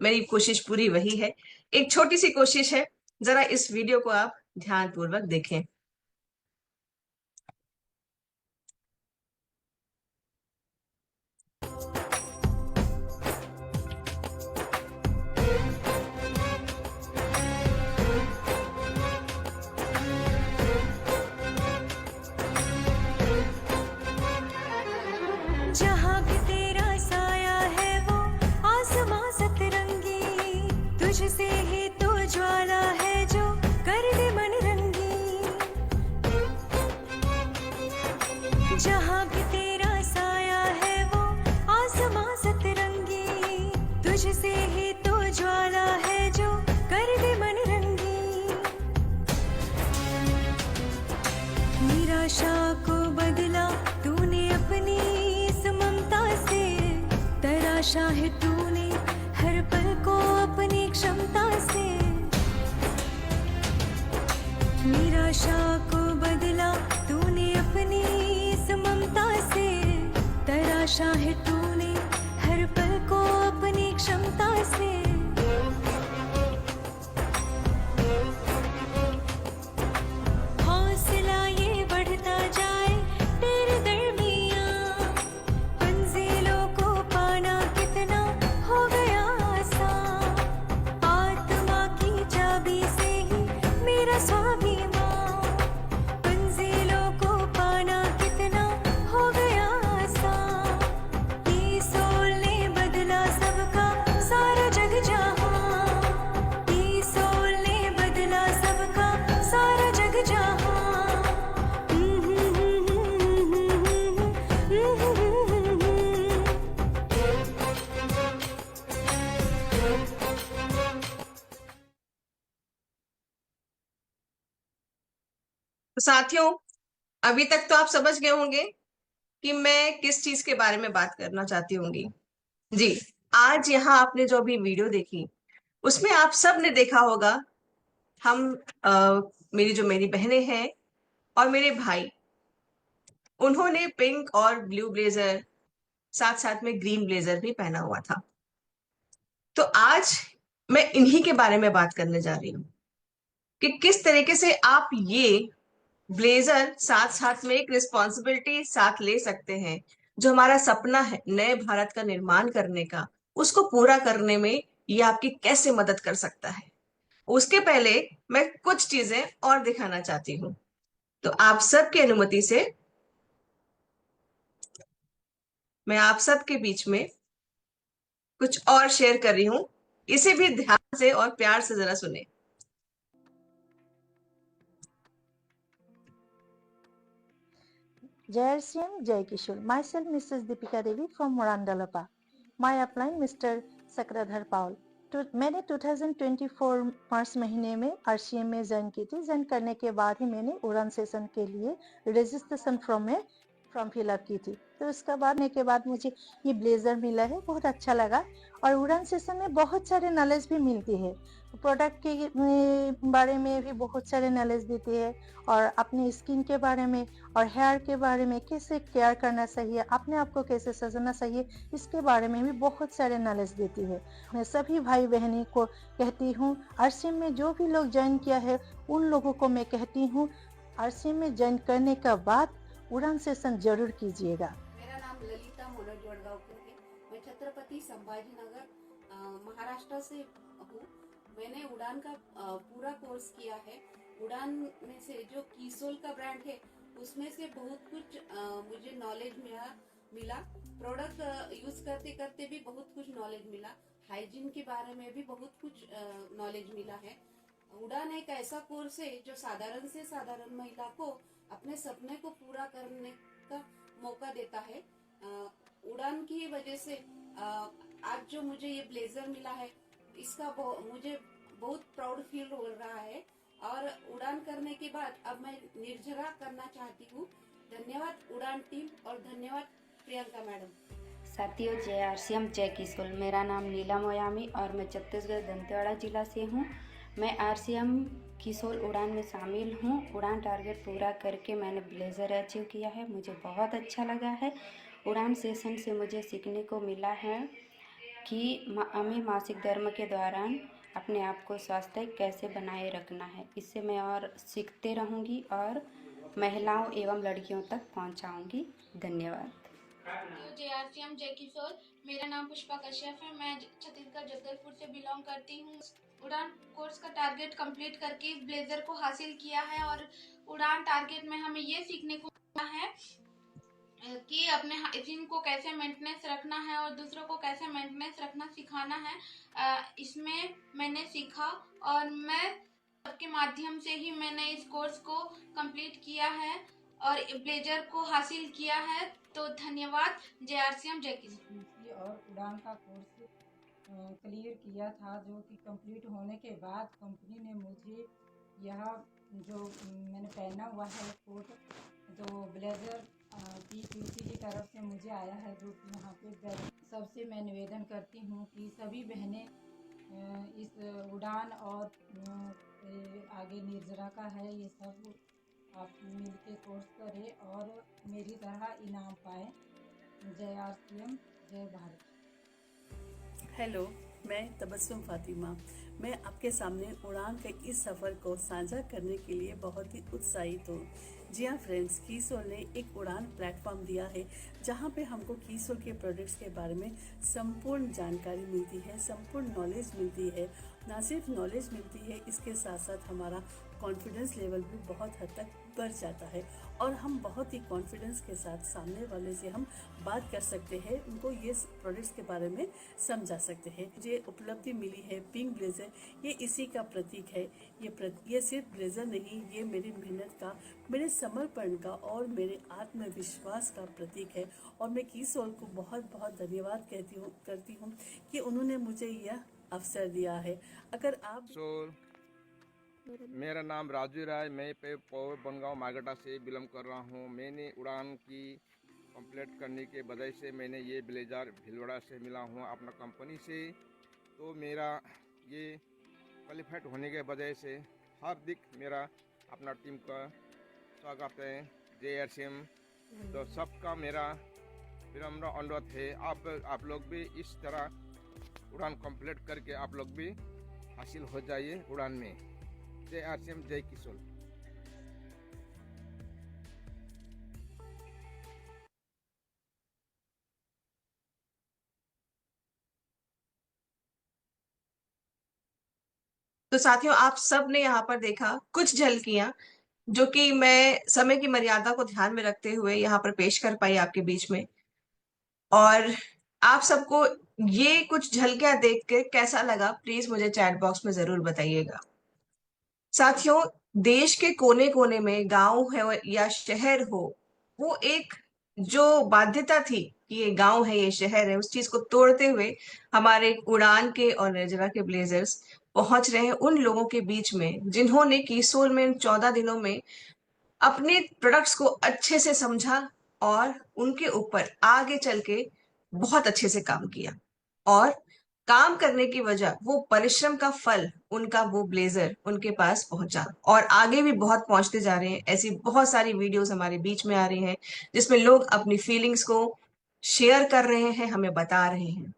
मेरी कोशिश पूरी वही है। एक छोटी सी कोशिश है, जरा इस वीडियो को आप ध्यानपूर्वक देखें। जहाँ भी तेरा साया है वो आसमां सतरंगी, तुझसे ही तो ज्वाला है जो कर दे मन रंगी। जहाँ भी तेरा साया है वो आसमां सतरंगी, तुझसे ही तो ज्वाला है जो कर दे मन रंगी। निराशा को बदला तूने अपनी इस ममता से, तराशा है तूने हर पल को अपनी क्षमता से। निराशा को बदला तूने अपनी इस ममता से, तराशा है तूने हर पल को अपनी क्षमता से। हौसला ये बढ़ता जाए तेरे दरमियाँ, मंजिलों को पाना कितना हो गया आसान। आत्मा की चाबी से ही मेरा स्वाभिमान, मंजिलों को पाना कितना हो गया आसान। ये सोल ने बदला सबका सारा जग जहाँ, ये सोल ने बदला सबका सारा जग जहाँ। तो साथियों, अभी तक तो आप समझ गए होंगे कि मैं किस चीज के बारे में बात करना चाहती होंगी। जी, आज यहाँ आपने जो अभी वीडियो देखी, उसमें आप सब ने देखा होगा, हम मेरी बहनें हैं और मेरे भाई, उन्होंने पिंक और ब्लू ब्लेजर, साथ साथ में ग्रीन ब्लेजर भी पहना हुआ था। तो आज मैं इन्हीं के बारे में बात करने जा रही हूँ कि किस तरीके से आप ये ब्लेजर साथ साथ में एक रिस्पॉन्सिबिलिटी साथ ले सकते हैं। जो हमारा सपना है नए भारत का निर्माण करने का, उसको पूरा करने में ये आपकी कैसे मदद कर सकता है। उसके पहले मैं कुछ चीजें और दिखाना चाहती हूँ। तो आप सबकी अनुमति से मैं आप सबके बीच में कुछ और शेयर कर रही हूँ। इसे भी ध्यान से और प्यार से जरा सुने। Jai Shyam, Jai Kishore. Myself, Mrs. Deepika Devi from Morandalapa. My upline, Mr. Sakradhar Paul. तो मैंने 2024 मार्च महीने में RCM में ज्वाइन की थी। ज्वाइन करने के बाद ही मैंने उड़ान सेशन के लिए रजिस्ट्रेशन फॉर्म फिलअप की थी। तो उसका बाद मुझे ये ब्लेजर मिला है, बहुत अच्छा लगा। और उड़ान सेशन में बहुत सारे नॉलेज भी मिलती है, प्रोडक्ट के बारे में भी बहुत सारे नॉलेज देती है, और अपनी स्किन के बारे में और हेयर के बारे में कैसे केयर करना चाहिए, अपने आप को कैसे सजाना चाहिए, इसके बारे में भी बहुत सारे नॉलेज देती है। मैं सभी भाई बहनी को कहती हूँ, RCM में जो भी लोग ज्वाइन किया है उन लोगों को मैं कहती हूँ, RCM में ज्वाइन करने के बाद उड़ान सेशन जरूर कीजिएगा। मेरा नाम ललिता मनोज वडगांवकर है। मैं छत्रपति संभाजीनगर महाराष्ट्र से हूँ। मैंने उड़ान का पूरा कोर्स किया है। उड़ान में से जो कीसोल का ब्रांड है उसमें से बहुत कुछ मुझे नॉलेज मिला। प्रोडक्ट यूज करते करते भी बहुत कुछ नॉलेज मिला। हाइजीन के बारे में भी बहुत कुछ नॉलेज मिला है। उड़ान एक ऐसा कोर्स है जो साधारण से साधारण महिला को अपने सपने को पूरा करने का मौका देता है। उड़ान की वजह से आज जो मुझे ये ब्लेजर मिला है, इसका मुझे बहुत प्राउड फील हो रहा है। और उड़ान करने के बाद अब मैं निर्जरा करना चाहती हूँ। धन्यवाद उड़ान टीम और धन्यवाद प्रियंका मैडम। साथियों, जय RCM, जय किशोर। मेरा नाम नीला मोयामी और मैं छत्तीसगढ़ दंतेवाड़ा जिला से हूँ। मैं RCM किशोर उड़ान में शामिल हूँ। उड़ान टारगेट पूरा करके मैंने ब्लेजर अचीव किया है, मुझे बहुत अच्छा लगा है। उड़ान सेशन से मुझे सीखने को मिला है कि हमें मासिक धर्म के दौरान अपने आप को स्वास्थ्य कैसे बनाए रखना है। इससे मैं और सीखते रहूँगी और महिलाओं एवं लड़कियों तक पहुँचाऊँगी। धन्यवाद। JRCM जय किशोर। मेरा नाम पुष्पा कश्यप है। मैं छत्तीसगढ़ जगदलपुर से बिलोंग करती हूँ। उड़ान कोर्स का टारगेट कंप्लीट करके इस ब्लेजर को हासिल किया है और उड़ान टारगेट में हमें ये सीखने को मिला है कि अपने हाइजीन को कैसे मेंटेनेंस रखना है और दूसरों को कैसे मेंटेनेंस रखना सिखाना है। इसमें मैंने सीखा और मैं सबके माध्यम से ही मैंने इस कोर्स को कंप्लीट किया है और ब्लेजर को हासिल किया है। तो धन्यवाद। JRCM जय किशोर। और उड़ान का कोर्स क्लियर किया था, जो कि कंप्लीट होने के बाद कंपनी ने मुझे यह जो मैंने पहना हुआ है कोट, जो ब्लेजर PQC की तरफ से मुझे आया है, जो कि यहाँ पे सबसे मैं निवेदन करती हूँ कि सभी बहनें इस उड़ान और आगे निर्जरा का है, ये सब आप मिल के कोर्स करें और मेरी तरह इनाम पाएँ। JRCM जय भारत। हेलो, मैं तबस्सुम फातिमा। मैं आपके सामने उड़ान के इस सफ़र को साझा करने के लिए बहुत ही उत्साहित हूँ। जी हाँ फ्रेंड्स, कीसोल ने एक उड़ान प्लेटफॉर्म दिया है जहाँ पे हमको कीसोल के प्रोडक्ट्स के बारे में संपूर्ण जानकारी मिलती है, संपूर्ण नॉलेज मिलती है। ना सिर्फ नॉलेज मिलती है, इसके साथ साथ हमारा कॉन्फिडेंस लेवल भी बहुत हद तक बढ़ जाता है और हम बहुत ही कॉन्फिडेंस के साथ सामने वाले से हम बात कर सकते हैं, उनको ये प्रोडक्ट्स के बारे में समझा सकते हैं। मुझे उपलब्धि मिली है पिंक ब्लेजर, ये इसी का प्रतीक है। ये सिर्फ ब्लेजर नहीं, ये मेरी मेहनत का, मेरे समर्पण का और मेरे आत्मविश्वास का प्रतीक है और मैं कीसोल को बहुत बहुत धन्यवाद करती हूँ कि उन्होंने मुझे यह अवसर दिया है। अगर आप मेरा नाम राजू राय, मैं पौर बनगांव मार्गटा से बिलोंग कर रहा हूँ। मैंने उड़ान की कंप्लीट करने के वजह से मैंने ये ब्लेजर भीलवाड़ा से मिला हूँ अपना कंपनी से। तो मेरा ये क्वालिफाइड होने के वजह से हार्दिक मेरा अपना टीम का स्वागत है। JRCM तो सबका मेरा विनम्र अनुरोध है, आप लोग भी इस तरह उड़ान कंप्लीट करके आप लोग भी हासिल हो जाइए उड़ान में। JRCM जय किशोर। तो साथियों, आप सब ने यहाँ पर देखा कुछ झलकियां जो कि मैं समय की मर्यादा को ध्यान में रखते हुए यहाँ पर पेश कर पाई आपके बीच में। और आप सबको ये कुछ झलकियां देख के कैसा लगा, प्लीज मुझे चैट बॉक्स में जरूर बताइएगा। साथियों, देश के कोने कोने में गांव है या शहर हो, वो एक जो बाध्यता थी कि ये गांव है ये शहर है, उस चीज को तोड़ते हुए हमारे उड़ान के और निर्जरा के ब्लेजर्स पहुंच रहे हैं उन लोगों के बीच में जिन्होंने कीसोल में इन 14 दिनों में अपने प्रोडक्ट्स को अच्छे से समझा और उनके ऊपर आगे चल के बहुत अच्छे से काम किया। और काम करने की वजह वो परिश्रम का फल, उनका वो ब्लेजर उनके पास पहुंचा और आगे भी बहुत पहुंचते जा रहे हैं। ऐसी बहुत सारी वीडियोस हमारे बीच में आ रही हैं जिसमें लोग अपनी फीलिंग्स को शेयर कर रहे हैं, हमें बता रहे हैं।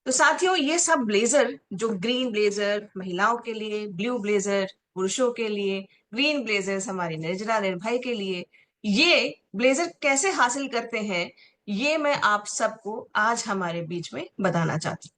तो साथियों, ये सब ब्लेजर, जो ग्रीन ब्लेजर महिलाओं के लिए, ब्लू ब्लेजर पुरुषों के लिए, ग्रीन ब्लेजर्स हमारी निर्जरा निर्भय के लिए, ये ब्लेजर कैसे हासिल करते हैं, ये मैं आप सबको आज हमारे बीच में बताना चाहती हूँ।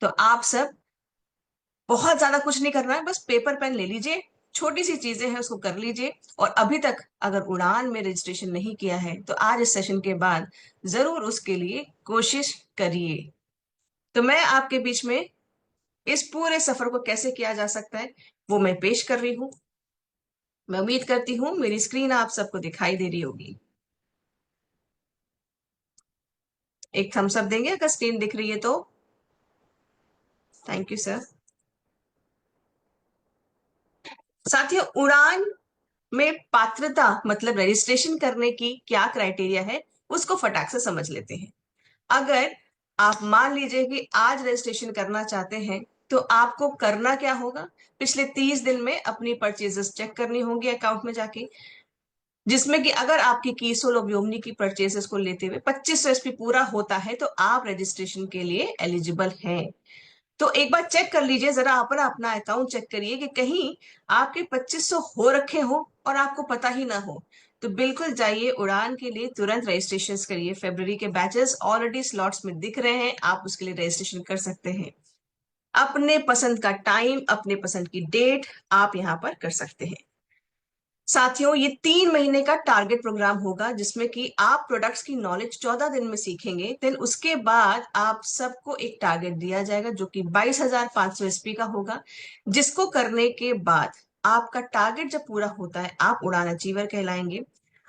तो आप सब बहुत ज्यादा कुछ नहीं करना है, बस पेपर पेन ले लीजिए, छोटी सी चीजें हैं उसको कर लीजिए। और अभी तक अगर उड़ान में रजिस्ट्रेशन नहीं किया है तो आज इस सेशन के बाद जरूर उसके लिए कोशिश करिए। तो मैं आपके बीच में इस पूरे सफर को कैसे किया जा सकता है वो मैं पेश कर रही हूं। मैं उम्मीद करती हूं मेरी स्क्रीन आप सबको दिखाई दे रही होगी। एक थम्स अप देंगे अगर स्क्रीन दिख रही है तो। Thank you sir. साथियों, उड़ान में पात्रता मतलब रजिस्ट्रेशन करने की क्या क्राइटेरिया है उसको फटाक से समझ लेते हैं। अगर आप मान लीजिए कि आज रजिस्ट्रेशन करना चाहते हैं तो आपको करना क्या होगा, पिछले 30 दिन में अपनी परचेजेस चेक करनी होंगी अकाउंट में जाके। जिसमें कि अगर आपकी कीसोल और व्योमनी की परचेसेस को लेते हुए 2500 एसपी पूरा होता है तो आप रजिस्ट्रेशन के लिए एलिजिबल हैं। तो एक बार चेक कर लीजिए, जरा अपना अपना अकाउंट चेक करिए कि कहीं आपके 2500 हो रखे हो और आपको पता ही ना हो। तो बिल्कुल जाइए उड़ान के लिए, तुरंत रजिस्ट्रेशन करिए। फरवरी के बैचेस ऑलरेडी स्लॉट्स में दिख रहे हैं, आप उसके लिए रजिस्ट्रेशन कर सकते हैं। अपने पसंद का टाइम, अपने पसंद की डेट आप यहाँ पर कर सकते हैं। साथियों, ये 3 महीने का टारगेट प्रोग्राम होगा जिसमें कि आप प्रोडक्ट्स की नॉलेज 14 दिन में सीखेंगे। देन उसके बाद आप सबको एक टारगेट दिया जाएगा जो कि 22,500 एसपी का होगा, जिसको करने के बाद आपका टारगेट जब पूरा होता है आप उड़ान अचीवर कहलाएंगे।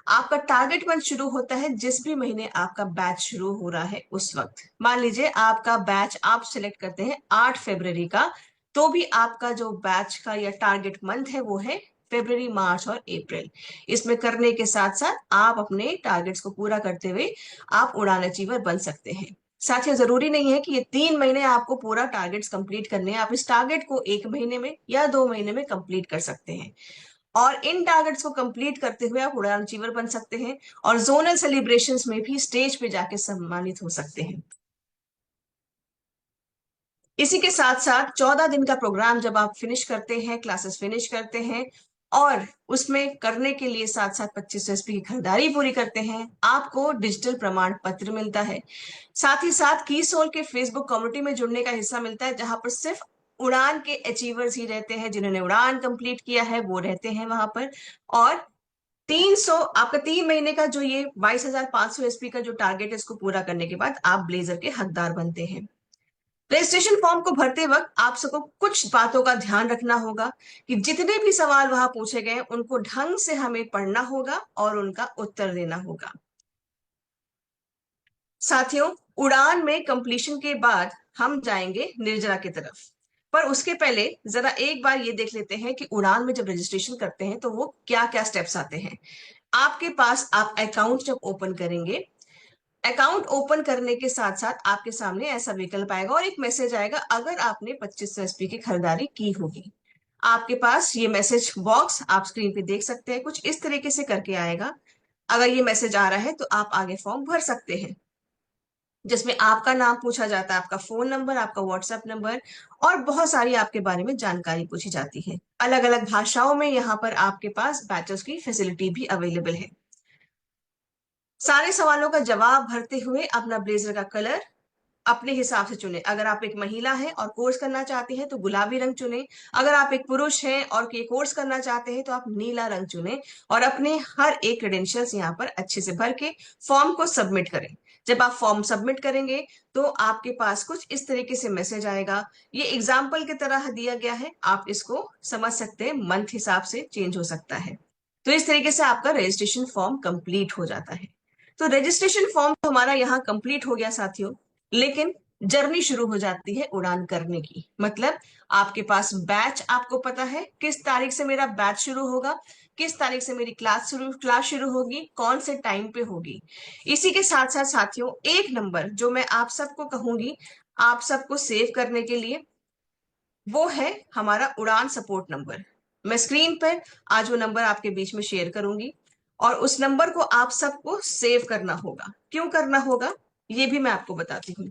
आपका टारगेट मंथ शुरू होता है जिस भी महीने आपका बैच शुरू हो रहा है उस वक्त। मान लीजिए आपका बैच आप सिलेक्ट करते हैं 8 फरवरी का, तो भी आपका जो बैच का या टारगेट मंथ है वो है फरवरी, मार्च और अप्रैल। इसमें करने के साथ साथ आप अपने टारगेट्स को पूरा करते हुए आप उड़ान अचीवर बन सकते हैं। साथियों, जरूरी नहीं है कि ये 3 महीने आपको पूरा टारगेट्स कंप्लीट करने हैं। आप इस टारगेट को 1 महीने में या 2 महीने में कंप्लीट कर सकते हैं और इन टारगेट्स को कंप्लीट करते हुए आप उड़ान अचीवर बन सकते हैं और जोनल सेलिब्रेशंस में भी स्टेज पे जाके सम्मानित हो सकते हैं। इसी के साथ साथ 14 दिन का प्रोग्राम जब आप फिनिश करते हैं, क्लासेस फिनिश करते हैं और उसमें करने के लिए साथ साथ 2500 एसपी की खरीदारी पूरी करते हैं, आपको डिजिटल प्रमाण पत्र मिलता है। साथ ही साथ कीसोल के फेसबुक कम्युनिटी में जुड़ने का हिस्सा मिलता है, जहां पर सिर्फ उड़ान के अचीवर्स ही रहते हैं। जिन्होंने उड़ान कंप्लीट किया है वो रहते हैं वहां पर। और 300 आपका 3 महीने का जो ये 22,500 एसपी का जो टारगेट है, इसको पूरा करने के बाद आप ब्लेजर के हकदार बनते हैं। रजिस्ट्रेशन फॉर्म को भरते वक्त आप सबको कुछ बातों का ध्यान रखना होगा कि जितने भी सवाल वहां पूछे गए उनको ढंग से हमें पढ़ना होगा और उनका उत्तर देना होगा। साथियों, उड़ान में कंप्लीशन के बाद हम जाएंगे निर्जरा की तरफ, पर उसके पहले जरा एक बार ये देख लेते हैं कि उड़ान में जब रजिस्ट्रेशन करते हैं तो वो क्या क्या स्टेप्स आते हैं। आपके पास आप अकाउंट जब ओपन करेंगे, अकाउंट ओपन करने के साथ साथ आपके सामने ऐसा विकल्प आएगा और एक मैसेज आएगा अगर आपने 2500 एसपी की खरीदारी की होगी। आपके पास ये मैसेज बॉक्स आप स्क्रीन पे देख सकते हैं, कुछ इस तरीके से करके आएगा। अगर ये मैसेज आ रहा है तो आप आगे फॉर्म भर सकते हैं, जिसमें आपका नाम पूछा जाता है, आपका फोन नंबर, आपका व्हाट्सएप नंबर और बहुत सारी आपके बारे में जानकारी पूछी जाती है। अलग अलग भाषाओं में यहाँ पर आपके पास बैचेस की फैसिलिटी भी अवेलेबल है। सारे सवालों का जवाब भरते हुए अपना ब्लेजर का कलर अपने हिसाब से चुने। अगर आप एक महिला हैं और कोर्स करना चाहते हैं तो गुलाबी रंग चुने। अगर आप एक पुरुष हैं और ये कोर्स करना चाहते हैं तो आप नीला रंग चुने और अपने हर एक क्रेडेंशियल्स यहाँ पर अच्छे से भर के फॉर्म को सबमिट करें। जब आप फॉर्म सबमिट करेंगे तो आपके पास कुछ इस तरीके से मैसेज आएगा। ये एग्जाम्पल की तरह दिया गया है, आप इसको समझ सकते हैं, मंथ हिसाब से चेंज हो सकता है। तो इस तरीके से आपका रजिस्ट्रेशन फॉर्म कंप्लीट हो जाता है। तो रजिस्ट्रेशन फॉर्म तो हमारा यहाँ कंप्लीट हो गया साथियों, लेकिन जर्नी शुरू हो जाती है उड़ान करने की। मतलब आपके पास बैच, आपको पता है किस तारीख से मेरा बैच शुरू होगा, किस तारीख से मेरी क्लास शुरू होगी, कौन से टाइम पे होगी। इसी के साथ साथ साथियों, एक नंबर जो मैं आप सबको कहूंगी आप सबको सेव करने के लिए, वो है हमारा उड़ान सपोर्ट नंबर। मैं स्क्रीन पर आज वो नंबर आपके बीच में शेयर करूंगी और उस नंबर को आप सबको सेव करना होगा। क्यों करना होगा ये भी मैं आपको बताती हूँ।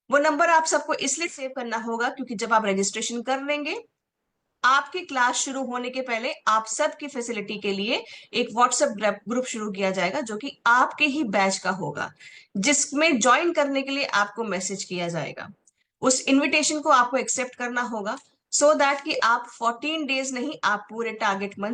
वो नंबर आप सबको इसलिए सेव करना होगा क्योंकि जब आप रजिस्ट्रेशन कर लेंगे, आपकी क्लास शुरू होने के पहले आप सबकी फैसिलिटी के लिए एक व्हाट्सएप ग्रुप शुरू किया जाएगा जो कि आपके ही बैच का होगा, जिसमें ज्वाइन करने के लिए आपको मैसेज किया जाएगा। उस इनविटेशन को आपको एक्सेप्ट करना होगा सो दैट कि आप 14 डेज नहीं, आप पूरे टारगेट मंथ